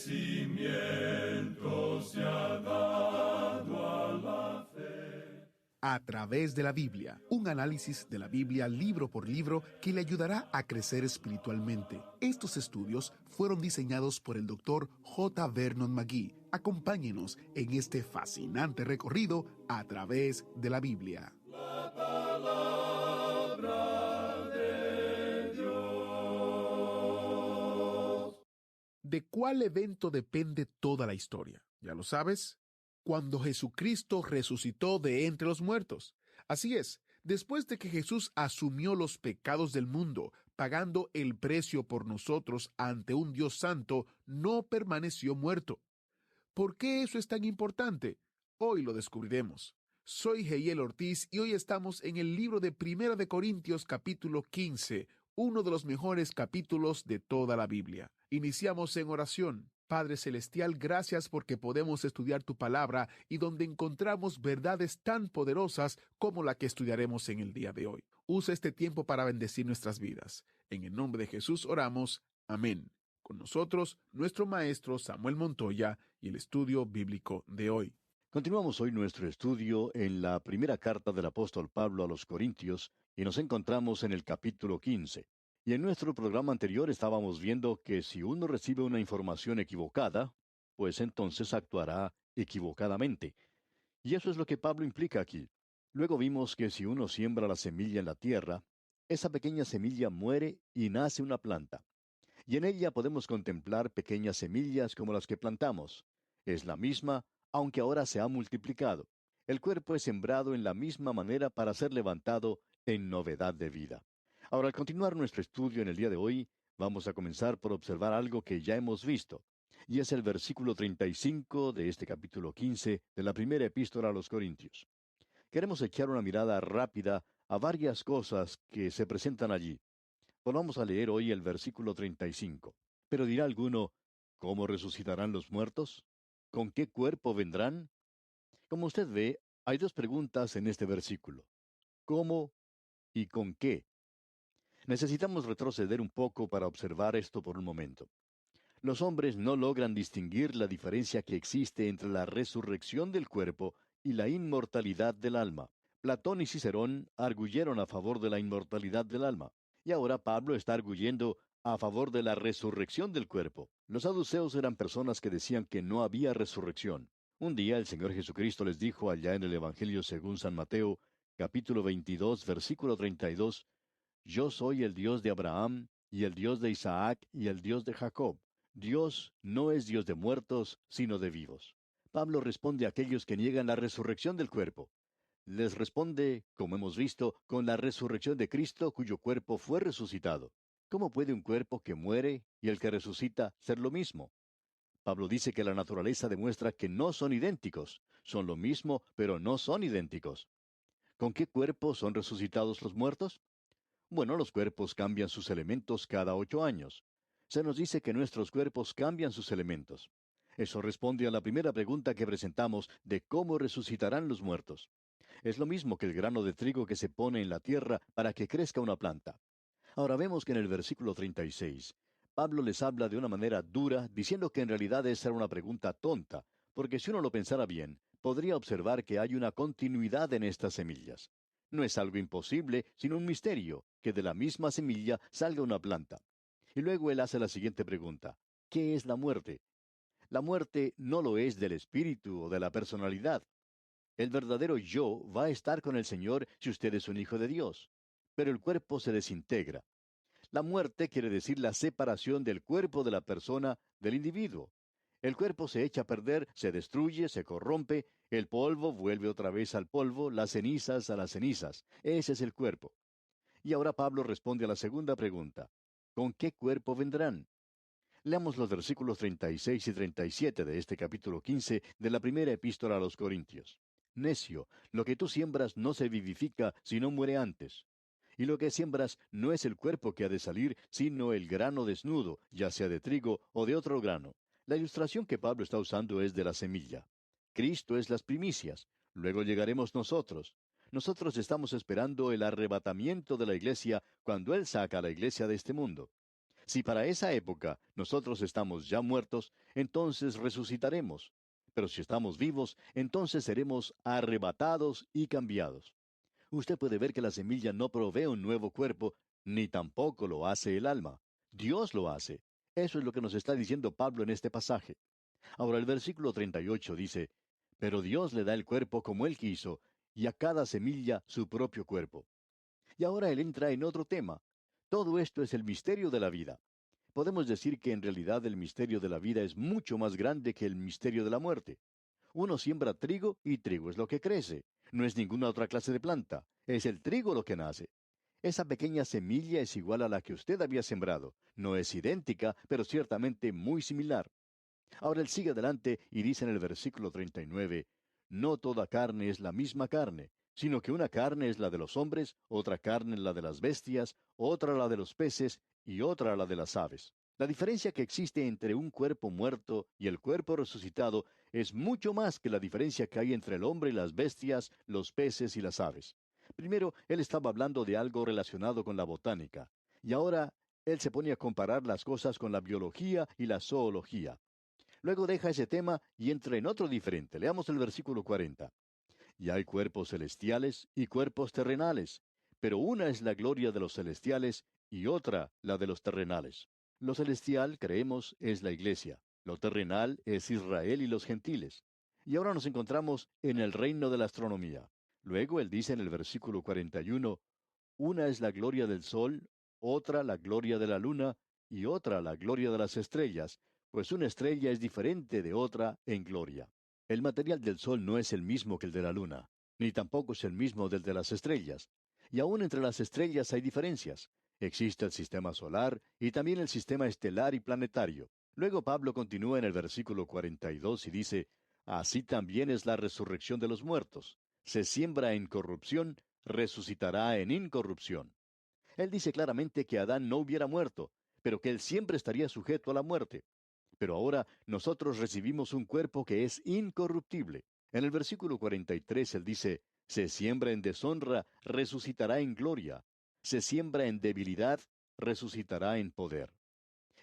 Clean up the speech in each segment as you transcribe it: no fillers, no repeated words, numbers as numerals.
crecimiento se ha dado a la fe. A través de la Biblia, un análisis de la Biblia libro por libro que le ayudará a crecer espiritualmente. Estos estudios fueron diseñados por el Dr. J. Vernon McGee. Acompáñenos en este fascinante recorrido a través de la Biblia. La palabra de Dios. ¿De cuál evento depende toda la historia? ¿Ya lo sabes? Cuando Jesucristo resucitó de entre los muertos. Así es, después de que Jesús asumió los pecados del mundo, pagando el precio por nosotros ante un Dios santo, no permaneció muerto. ¿Por qué eso es tan importante? Hoy lo descubriremos. Soy Heiel Ortiz y hoy estamos en el libro de Primera de Corintios capítulo 15, uno de los mejores capítulos de toda la Biblia. Iniciamos en oración. Padre Celestial, gracias porque podemos estudiar tu palabra y donde encontramos verdades tan poderosas como la que estudiaremos en el día de hoy. Usa este tiempo para bendecir nuestras vidas. En el nombre de Jesús oramos. Amén. Con nosotros, nuestro maestro Samuel Montoya y el estudio bíblico de hoy. Continuamos hoy nuestro estudio en la primera carta del apóstol Pablo a los Corintios y nos encontramos en el capítulo 15. Y en nuestro programa anterior estábamos viendo que si uno recibe una información equivocada, pues entonces actuará equivocadamente. Y eso es lo que Pablo implica aquí. Luego vimos que si uno siembra la semilla en la tierra, esa pequeña semilla muere y nace una planta. Y en ella podemos contemplar pequeñas semillas como las que plantamos. Es la misma, aunque ahora se ha multiplicado. El cuerpo es sembrado en la misma manera para ser levantado en novedad de vida. Ahora, al continuar nuestro estudio en el día de hoy, vamos a comenzar por observar algo que ya hemos visto, y es el versículo 35 de este capítulo 15 de la primera epístola a los Corintios. Queremos echar una mirada rápida a varias cosas que se presentan allí. Volvamos a leer hoy el versículo 35. Pero dirá alguno, ¿cómo resucitarán los muertos? ¿Con qué cuerpo vendrán? Como usted ve, hay dos preguntas en este versículo. ¿Cómo y con qué? Necesitamos retroceder un poco para observar esto por un momento. Los hombres no logran distinguir la diferencia que existe entre la resurrección del cuerpo y la inmortalidad del alma. Platón y Cicerón arguyeron a favor de la inmortalidad del alma, y ahora Pablo está arguyendo a favor de la resurrección del cuerpo. Los saduceos eran personas que decían que no había resurrección. Un día el Señor Jesucristo les dijo allá en el Evangelio según San Mateo, capítulo 22, versículo 32, Yo soy el Dios de Abraham, y el Dios de Isaac, y el Dios de Jacob. Dios no es Dios de muertos, sino de vivos. Pablo responde a aquellos que niegan la resurrección del cuerpo. Les responde, como hemos visto, con la resurrección de Cristo, cuyo cuerpo fue resucitado. ¿Cómo puede un cuerpo que muere y el que resucita ser lo mismo? Pablo dice que la naturaleza demuestra que no son idénticos. Son lo mismo, pero no son idénticos. ¿Con qué cuerpo son resucitados los muertos? Bueno, los cuerpos cambian sus elementos cada 8 años. Se nos dice que nuestros cuerpos cambian sus elementos. Eso responde a la primera pregunta que presentamos de cómo resucitarán los muertos. Es lo mismo que el grano de trigo que se pone en la tierra para que crezca una planta. Ahora vemos que en el versículo 36, Pablo les habla de una manera dura, diciendo que en realidad esa era una pregunta tonta, porque si uno lo pensara bien, podría observar que hay una continuidad en estas semillas. No es algo imposible, sino un misterio, que de la misma semilla salga una planta. Y luego él hace la siguiente pregunta: ¿qué es la muerte? La muerte no lo es del espíritu o de la personalidad. El verdadero yo va a estar con el Señor si usted es un hijo de Dios. Pero el cuerpo se desintegra. La muerte quiere decir la separación del cuerpo de la persona del individuo. El cuerpo se echa a perder, se destruye, se corrompe, el polvo vuelve otra vez al polvo, las cenizas a las cenizas. Ese es el cuerpo. Y ahora Pablo responde a la segunda pregunta: ¿con qué cuerpo vendrán? Leamos los versículos 36 y 37 de este capítulo 15 de la primera epístola a los Corintios. Necio, lo que tú siembras no se vivifica, sino muere antes. Y lo que siembras no es el cuerpo que ha de salir, sino el grano desnudo, ya sea de trigo o de otro grano. La ilustración que Pablo está usando es de la semilla. Cristo es las primicias. Luego llegaremos nosotros. Nosotros estamos esperando el arrebatamiento de la iglesia cuando Él saca a la iglesia de este mundo. Si para esa época nosotros estamos ya muertos, entonces resucitaremos. Pero si estamos vivos, entonces seremos arrebatados y cambiados. Usted puede ver que la semilla no provee un nuevo cuerpo, ni tampoco lo hace el alma. Dios lo hace. Eso es lo que nos está diciendo Pablo en este pasaje. Ahora el versículo 38 dice, pero Dios le da el cuerpo como Él quiso, y a cada semilla su propio cuerpo. Y ahora Él entra en otro tema. Todo esto es el misterio de la vida. Podemos decir que en realidad el misterio de la vida es mucho más grande que el misterio de la muerte. Uno siembra trigo y trigo es lo que crece. No es ninguna otra clase de planta. Es el trigo lo que nace. Esa pequeña semilla es igual a la que usted había sembrado. No es idéntica, pero ciertamente muy similar. Ahora él sigue adelante y dice en el versículo 39, no toda carne es la misma carne, sino que una carne es la de los hombres, otra carne la de las bestias, otra la de los peces y otra la de las aves. La diferencia que existe entre un cuerpo muerto y el cuerpo resucitado es mucho más que la diferencia que hay entre el hombre y las bestias, los peces y las aves. Primero, él estaba hablando de algo relacionado con la botánica, y ahora él se pone a comparar las cosas con la biología y la zoología. Luego deja ese tema y entra en otro diferente. Leamos el versículo 40. Y hay cuerpos celestiales y cuerpos terrenales, pero una es la gloria de los celestiales y otra la de los terrenales. Lo celestial, creemos, es la iglesia. Lo terrenal es Israel y los gentiles. Y ahora nos encontramos en el reino de la astronomía. Luego él dice en el versículo 41, una es la gloria del sol, otra la gloria de la luna, y otra la gloria de las estrellas, pues una estrella es diferente de otra en gloria. El material del sol no es el mismo que el de la luna, ni tampoco es el mismo del de las estrellas. Y aún entre las estrellas hay diferencias. Existe el sistema solar y también el sistema estelar y planetario. Luego Pablo continúa en el versículo 42 y dice, así también es la resurrección de los muertos. Se siembra en corrupción, resucitará en incorrupción. Él dice claramente que Adán no hubiera muerto, pero que él siempre estaría sujeto a la muerte. Pero ahora nosotros recibimos un cuerpo que es incorruptible. En el versículo 43 él dice, se siembra en deshonra, resucitará en gloria. Se siembra en debilidad, resucitará en poder.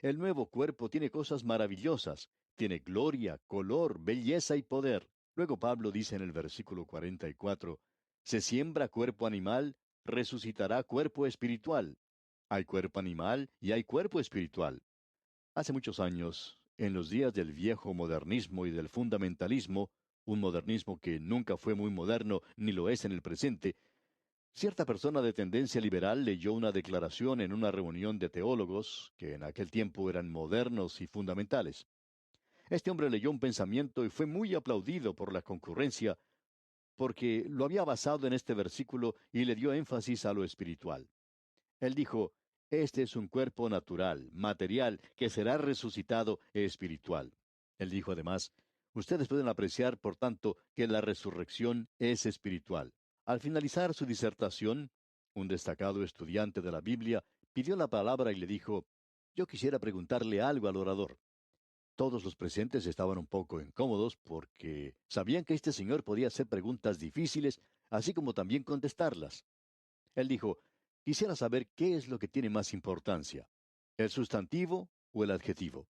El nuevo cuerpo tiene cosas maravillosas, tiene gloria, color, belleza y poder. Luego Pablo dice en el versículo 44, se siembra cuerpo animal, resucitará cuerpo espiritual. Hay cuerpo animal y hay cuerpo espiritual. Hace muchos años, en los días del viejo modernismo y del fundamentalismo, un modernismo que nunca fue muy moderno ni lo es en el presente, cierta persona de tendencia liberal leyó una declaración en una reunión de teólogos que en aquel tiempo eran modernos y fundamentales. Este hombre leyó un pensamiento y fue muy aplaudido por la concurrencia porque lo había basado en este versículo y le dio énfasis a lo espiritual. Él dijo, este es un cuerpo natural, material, que será resucitado espiritual. Él dijo además, ustedes pueden apreciar, por tanto, que la resurrección es espiritual. Al finalizar su disertación, un destacado estudiante de la Biblia pidió la palabra y le dijo, yo quisiera preguntarle algo al orador. Todos los presentes estaban un poco incómodos porque sabían que este señor podía hacer preguntas difíciles, así como también contestarlas. Él dijo, quisiera saber qué es lo que tiene más importancia, el sustantivo o el adjetivo.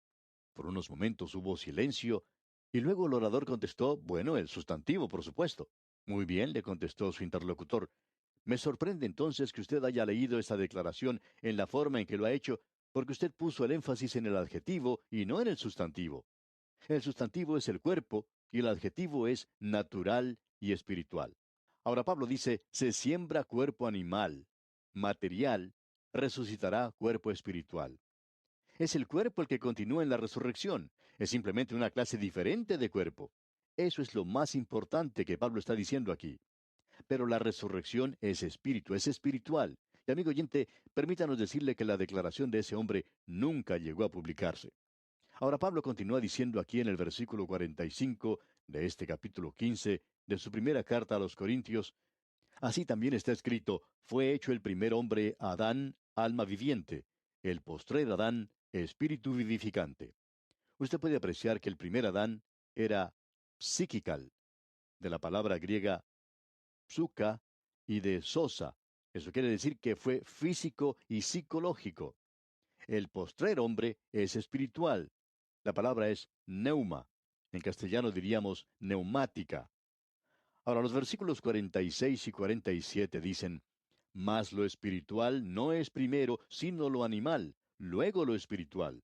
Por unos momentos hubo silencio, y luego el orador contestó, bueno, el sustantivo, por supuesto. Muy bien, le contestó su interlocutor. Me sorprende entonces que usted haya leído esta declaración en la forma en que lo ha hecho, porque usted puso el énfasis en el adjetivo y no en el sustantivo. El sustantivo es el cuerpo y el adjetivo es natural y espiritual. Ahora Pablo dice, se siembra cuerpo animal, material, resucitará cuerpo espiritual. Es el cuerpo el que continúa en la resurrección. Es simplemente una clase diferente de cuerpo. Eso es lo más importante que Pablo está diciendo aquí. Pero la resurrección es espíritu, es espiritual. Y amigo oyente, permítanos decirle que la declaración de ese hombre nunca llegó a publicarse. Ahora Pablo continúa diciendo aquí en el versículo 45 de este capítulo 15 de su primera carta a los Corintios, así también está escrito, fue hecho el primer hombre Adán, alma viviente, el postrer Adán, espíritu vivificante. Usted puede apreciar que el primer Adán era psíquical, de la palabra griega psuka y de sosa. Eso quiere decir que fue físico y psicológico. El postrer hombre es espiritual. La palabra es neuma. En castellano diríamos neumática. Ahora, los versículos 46 y 47 dicen, mas lo espiritual no es primero, sino lo animal, luego lo espiritual.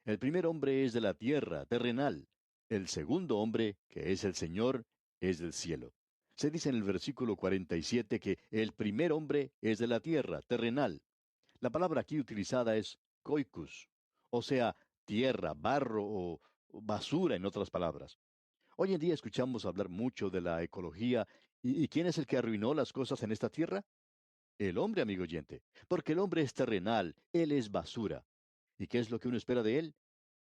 El primer hombre es de la tierra, terrenal. El segundo hombre, que es el Señor, es del cielo. Se dice en el versículo 47 que el primer hombre es de la tierra, terrenal. La palabra aquí utilizada es koikus, o sea, tierra, barro o basura en otras palabras. Hoy en día escuchamos hablar mucho de la ecología, y ¿quién es el que arruinó las cosas en esta tierra? El hombre, amigo oyente, porque el hombre es terrenal, él es basura. ¿Y qué es lo que uno espera de él?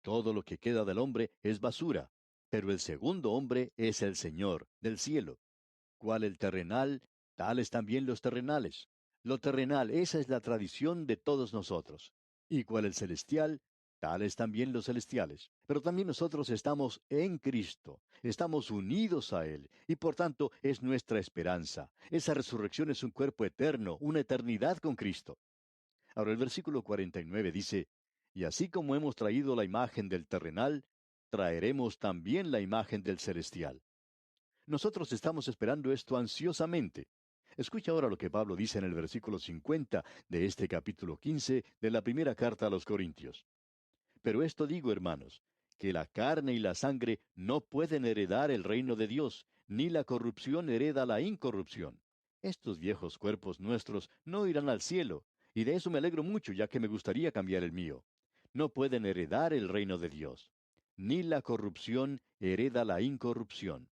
Todo lo que queda del hombre es basura, pero el segundo hombre es el Señor, del cielo. Cual el terrenal, tales también los terrenales. Lo terrenal, esa es la tradición de todos nosotros. Y cual el celestial, tales también los celestiales. Pero también nosotros estamos en Cristo, estamos unidos a Él, y por tanto es nuestra esperanza. Esa resurrección es un cuerpo eterno, una eternidad con Cristo. Ahora el versículo 49 dice, y así como hemos traído la imagen del terrenal, traeremos también la imagen del celestial. Nosotros estamos esperando esto ansiosamente. Escucha ahora lo que Pablo dice en el versículo 50 de este capítulo 15 de la primera carta a los Corintios. Pero esto digo, hermanos, que la carne y la sangre no pueden heredar el reino de Dios, ni la corrupción hereda la incorrupción. Estos viejos cuerpos nuestros no irán al cielo, y de eso me alegro mucho, ya que me gustaría cambiar el mío. No pueden heredar el reino de Dios, ni la corrupción hereda la incorrupción.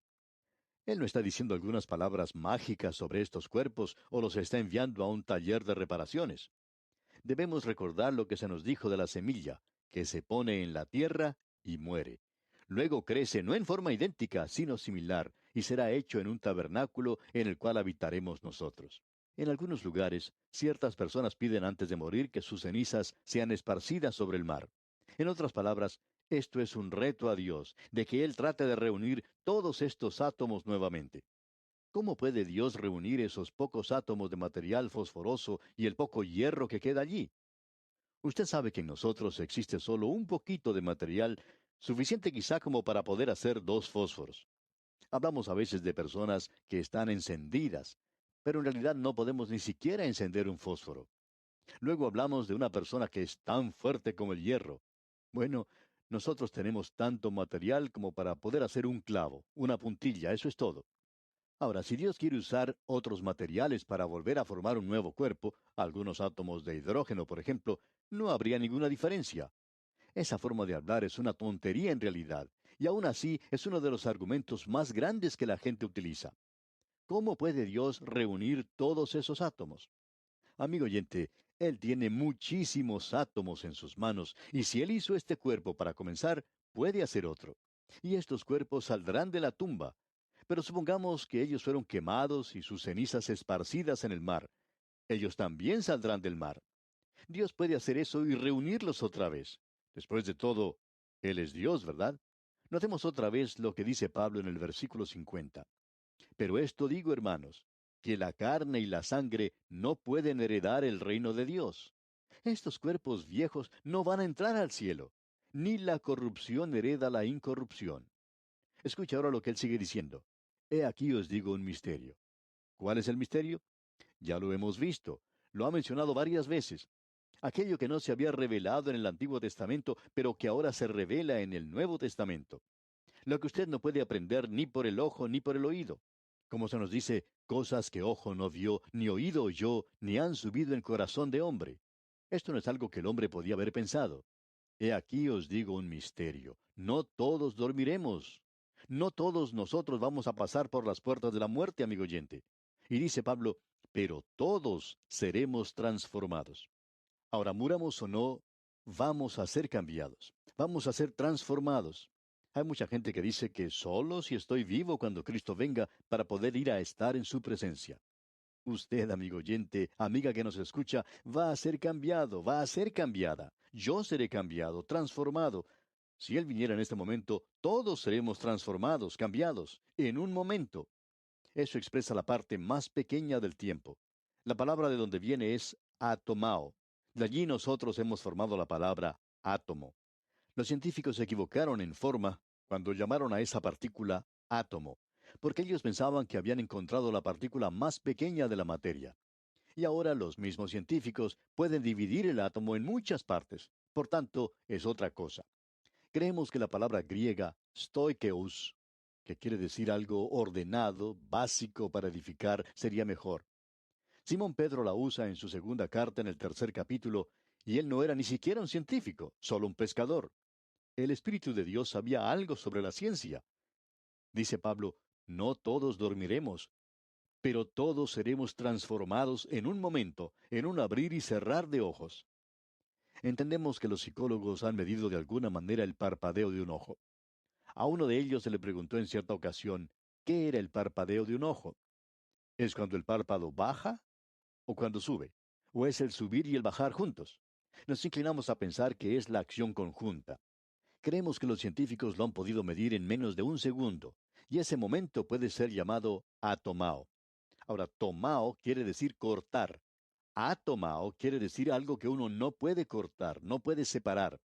Él no está diciendo algunas palabras mágicas sobre estos cuerpos o los está enviando a un taller de reparaciones. Debemos recordar lo que se nos dijo de la semilla, que se pone en la tierra y muere. Luego crece no en forma idéntica, sino similar, y será hecho en un tabernáculo en el cual habitaremos nosotros. En algunos lugares, ciertas personas piden antes de morir que sus cenizas sean esparcidas sobre el mar. En otras palabras, esto es un reto a Dios, de que Él trate de reunir todos estos átomos nuevamente. ¿Cómo puede Dios reunir esos pocos átomos de material fosforoso y el poco hierro que queda allí? Usted sabe que en nosotros existe solo un poquito de material, suficiente quizá como para poder hacer dos fósforos. Hablamos a veces de personas que están encendidas, pero en realidad no podemos ni siquiera encender un fósforo. Luego hablamos de una persona que es tan fuerte como el hierro. Bueno, nosotros tenemos tanto material como para poder hacer un clavo, una puntilla, eso es todo. Ahora, si Dios quiere usar otros materiales para volver a formar un nuevo cuerpo, algunos átomos de hidrógeno, por ejemplo, no habría ninguna diferencia. Esa forma de hablar es una tontería en realidad, y aún así es uno de los argumentos más grandes que la gente utiliza. ¿Cómo puede Dios reunir todos esos átomos? Amigo oyente, Él tiene muchísimos átomos en sus manos, y si Él hizo este cuerpo para comenzar, puede hacer otro. Y estos cuerpos saldrán de la tumba. Pero supongamos que ellos fueron quemados y sus cenizas esparcidas en el mar. Ellos también saldrán del mar. Dios puede hacer eso y reunirlos otra vez. Después de todo, Él es Dios, ¿verdad? Notemos otra vez lo que dice Pablo en el versículo 50. Pero esto digo, hermanos, que la carne y la sangre no pueden heredar el reino de Dios. Estos cuerpos viejos no van a entrar al cielo, ni la corrupción hereda la incorrupción. Escucha ahora lo que él sigue diciendo. He aquí os digo un misterio. ¿Cuál es el misterio? Ya lo hemos visto. Lo ha mencionado varias veces. Aquello que no se había revelado en el Antiguo Testamento, pero que ahora se revela en el Nuevo Testamento. Lo que usted no puede aprender ni por el ojo ni por el oído. Como se nos dice, cosas que ojo no vio, ni oído oyó, ni han subido en corazón de hombre. Esto no es algo que el hombre podía haber pensado. He aquí os digo un misterio. No todos dormiremos. No todos nosotros vamos a pasar por las puertas de la muerte, amigo oyente. Y dice Pablo, pero todos seremos transformados. Ahora, muramos o no, vamos a ser cambiados. Vamos a ser transformados. Hay mucha gente que dice que solo si estoy vivo cuando Cristo venga para poder ir a estar en su presencia. Usted, amigo oyente, amiga que nos escucha, va a ser cambiado, va a ser cambiada. Yo seré cambiado, transformado. Si Él viniera en este momento, todos seremos transformados, cambiados, en un momento. Eso expresa la parte más pequeña del tiempo. La palabra de donde viene es atomao. De allí nosotros hemos formado la palabra átomo. Los científicos se equivocaron en forma cuando llamaron a esa partícula átomo, porque ellos pensaban que habían encontrado la partícula más pequeña de la materia. Y ahora los mismos científicos pueden dividir el átomo en muchas partes. Por tanto, es otra cosa. Creemos que la palabra griega stoicheus, que quiere decir algo ordenado, básico para edificar, sería mejor. Simón Pedro la usa en su segunda carta en el tercer capítulo, y él no era ni siquiera un científico, solo un pescador. El Espíritu de Dios sabía algo sobre la ciencia. Dice Pablo, no todos dormiremos, pero todos seremos transformados en un momento, en un abrir y cerrar de ojos. Entendemos que los psicólogos han medido de alguna manera el parpadeo de un ojo. A uno de ellos se le preguntó en cierta ocasión, ¿qué era el parpadeo de un ojo? ¿Es cuando el párpado baja o cuando sube? ¿O es el subir y el bajar juntos? Nos inclinamos a pensar que es la acción conjunta. Creemos que los científicos lo han podido medir en menos de un segundo, y ese momento puede ser llamado atomao. Ahora, tomao quiere decir cortar. Atomao quiere decir algo que uno no puede cortar, no puede separar.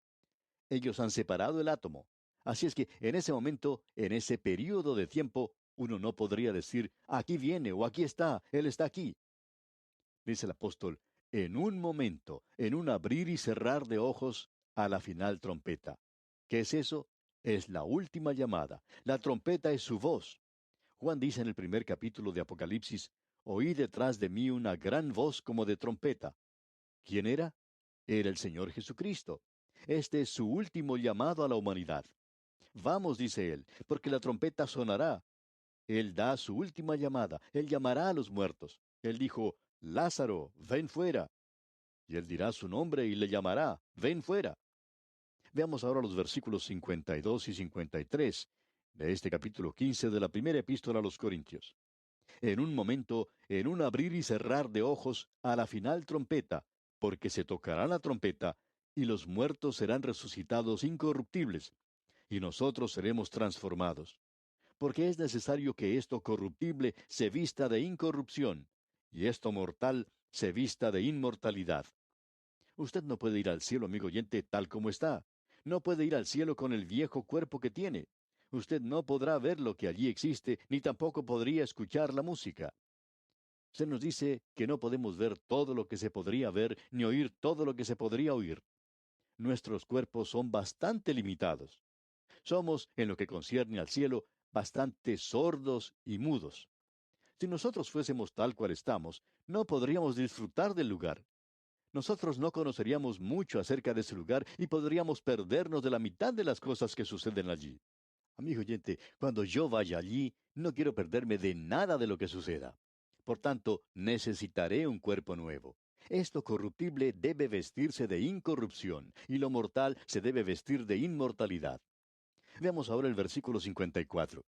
Ellos han separado el átomo. Así es que en ese momento, en ese período de tiempo, uno no podría decir, aquí viene o aquí está, él está aquí. Dice el apóstol, en un momento, en un abrir y cerrar de ojos, a la final trompeta. ¿Qué es eso? Es la última llamada. La trompeta es su voz. Juan dice en el primer capítulo de Apocalipsis, oí detrás de mí una gran voz como de trompeta. ¿Quién era? Era el Señor Jesucristo. Este es su último llamado a la humanidad. Vamos, dice él, porque la trompeta sonará. Él da su última llamada. Él llamará a los muertos. Él dijo, Lázaro, ven fuera. Y él dirá su nombre y le llamará, ven fuera. Veamos ahora los versículos 52 y 53 de este capítulo 15 de la primera epístola a los Corintios. En un momento, en un abrir y cerrar de ojos, a la final trompeta, porque se tocará la trompeta, y los muertos serán resucitados incorruptibles, y nosotros seremos transformados. Porque es necesario que esto corruptible se vista de incorrupción, y esto mortal se vista de inmortalidad. Usted no puede ir al cielo, amigo oyente, tal como está. No puede ir al cielo con el viejo cuerpo que tiene. Usted no podrá ver lo que allí existe, ni tampoco podría escuchar la música. Se nos dice que no podemos ver todo lo que se podría ver, ni oír todo lo que se podría oír. Nuestros cuerpos son bastante limitados. Somos, en lo que concierne al cielo, bastante sordos y mudos. Si nosotros fuésemos tal cual estamos, no podríamos disfrutar del lugar. Nosotros no conoceríamos mucho acerca de ese lugar y podríamos perdernos de la mitad de las cosas que suceden allí. Amigo oyente, cuando yo vaya allí, no quiero perderme de nada de lo que suceda. Por tanto, necesitaré un cuerpo nuevo. Esto corruptible debe vestirse de incorrupción, y lo mortal se debe vestir de inmortalidad. Veamos ahora el versículo 54.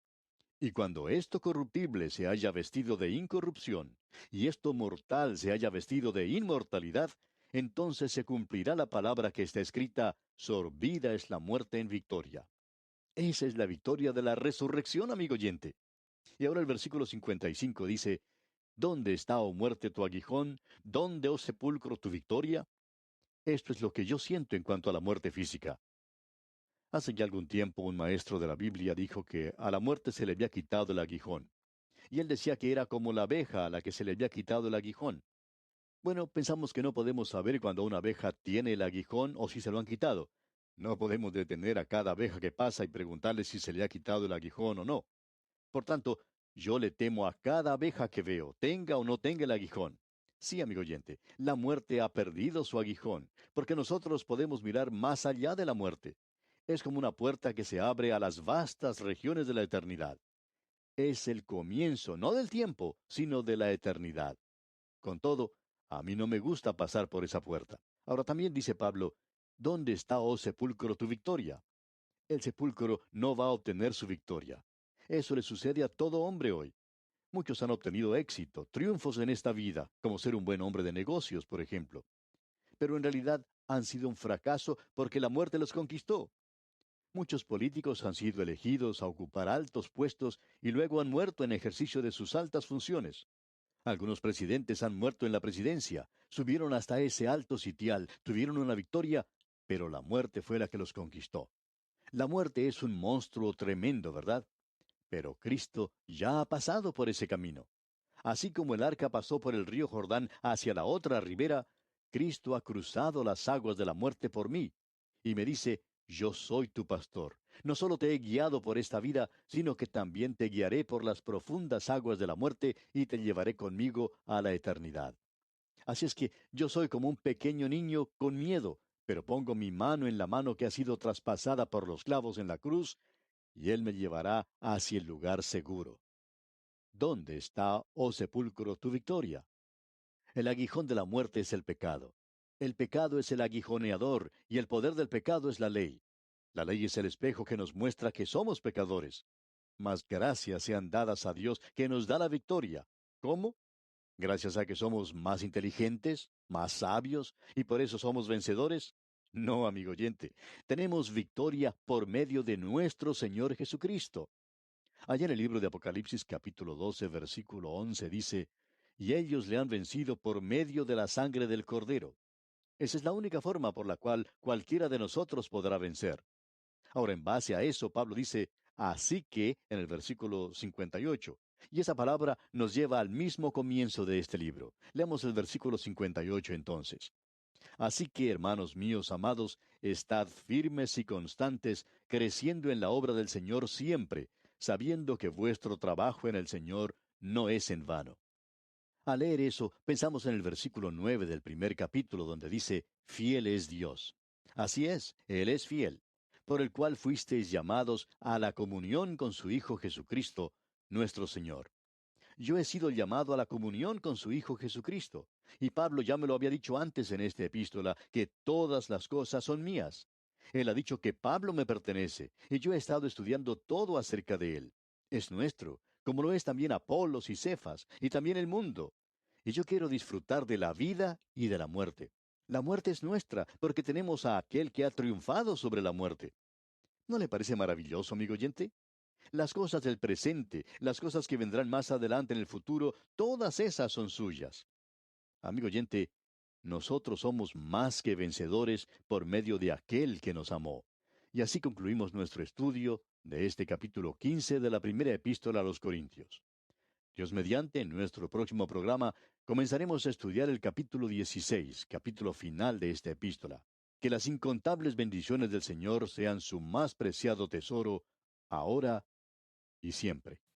Y cuando esto corruptible se haya vestido de incorrupción, y esto mortal se haya vestido de inmortalidad, entonces se cumplirá la palabra que está escrita, sorbida es la muerte en victoria. Esa es la victoria de la resurrección, amigo oyente. Y ahora el versículo 55 dice, ¿dónde está, oh muerte, tu aguijón? ¿Dónde, oh sepulcro, tu victoria? Esto es lo que yo siento en cuanto a la muerte física. Hace ya algún tiempo un maestro de la Biblia dijo que a la muerte se le había quitado el aguijón. Y él decía que era como la abeja a la que se le había quitado el aguijón. Bueno, pensamos que no podemos saber cuando una abeja tiene el aguijón o si se lo han quitado. No podemos detener a cada abeja que pasa y preguntarle si se le ha quitado el aguijón o no. Por tanto, yo le temo a cada abeja que veo, tenga o no tenga el aguijón. Sí, amigo oyente, la muerte ha perdido su aguijón, porque nosotros podemos mirar más allá de la muerte. Es como una puerta que se abre a las vastas regiones de la eternidad. Es el comienzo, no del tiempo, sino de la eternidad. Con todo, a mí no me gusta pasar por esa puerta. Ahora también dice Pablo, ¿dónde está, oh sepulcro, tu victoria? El sepulcro no va a obtener su victoria. Eso le sucede a todo hombre hoy. Muchos han obtenido éxito, triunfos en esta vida, como ser un buen hombre de negocios, por ejemplo. Pero en realidad han sido un fracaso porque la muerte los conquistó. Muchos políticos han sido elegidos a ocupar altos puestos y luego han muerto en ejercicio de sus altas funciones. Algunos presidentes han muerto en la presidencia, subieron hasta ese alto sitial, tuvieron una victoria, pero la muerte fue la que los conquistó. La muerte es un monstruo tremendo, ¿verdad? Pero Cristo ya ha pasado por ese camino. Así como el arca pasó por el río Jordán hacia la otra ribera, Cristo ha cruzado las aguas de la muerte por mí. Y me dice, yo soy tu pastor. No solo te he guiado por esta vida, sino que también te guiaré por las profundas aguas de la muerte y te llevaré conmigo a la eternidad. Así es que yo soy como un pequeño niño con miedo, pero pongo mi mano en la mano que ha sido traspasada por los clavos en la cruz, y Él me llevará hacia el lugar seguro. ¿Dónde está, oh sepulcro, tu victoria? El aguijón de la muerte es el pecado. El pecado es el aguijoneador, y el poder del pecado es la ley. La ley es el espejo que nos muestra que somos pecadores. Mas gracias sean dadas a Dios que nos da la victoria. ¿Cómo? ¿Gracias a que somos más inteligentes, más sabios, y por eso somos vencedores? No, amigo oyente. Tenemos victoria por medio de nuestro Señor Jesucristo. Allá en el libro de Apocalipsis capítulo 12, versículo 11 dice, y ellos le han vencido por medio de la sangre del Cordero. Esa es la única forma por la cual cualquiera de nosotros podrá vencer. Ahora, en base a eso, Pablo dice, así que, en el versículo 58, y esa palabra nos lleva al mismo comienzo de este libro. Leamos el versículo 58 entonces. Así que, hermanos míos amados, estad firmes y constantes, creciendo en la obra del Señor siempre, sabiendo que vuestro trabajo en el Señor no es en vano. Al leer eso, pensamos en el versículo 9 del primer capítulo, donde dice, fiel es Dios. Así es, Él es fiel, por el cual fuisteis llamados a la comunión con su Hijo Jesucristo, nuestro Señor. Yo he sido llamado a la comunión con su Hijo Jesucristo. Y Pablo ya me lo había dicho antes en esta epístola, que todas las cosas son mías. Él ha dicho que Pablo me pertenece, y yo he estado estudiando todo acerca de él. Es nuestro, como lo es también Apolos y Cefas, y también el mundo. Y yo quiero disfrutar de la vida y de la muerte. La muerte es nuestra, porque tenemos a aquel que ha triunfado sobre la muerte. ¿No le parece maravilloso, amigo oyente? Las cosas del presente, las cosas que vendrán más adelante en el futuro, todas esas son suyas. Amigo oyente, nosotros somos más que vencedores por medio de aquel que nos amó. Y así concluimos nuestro estudio de este capítulo 15 de la primera epístola a los Corintios. Dios mediante, en nuestro próximo programa comenzaremos a estudiar el capítulo 16, capítulo final de esta epístola. Que las incontables bendiciones del Señor sean su más preciado tesoro, ahora y siempre.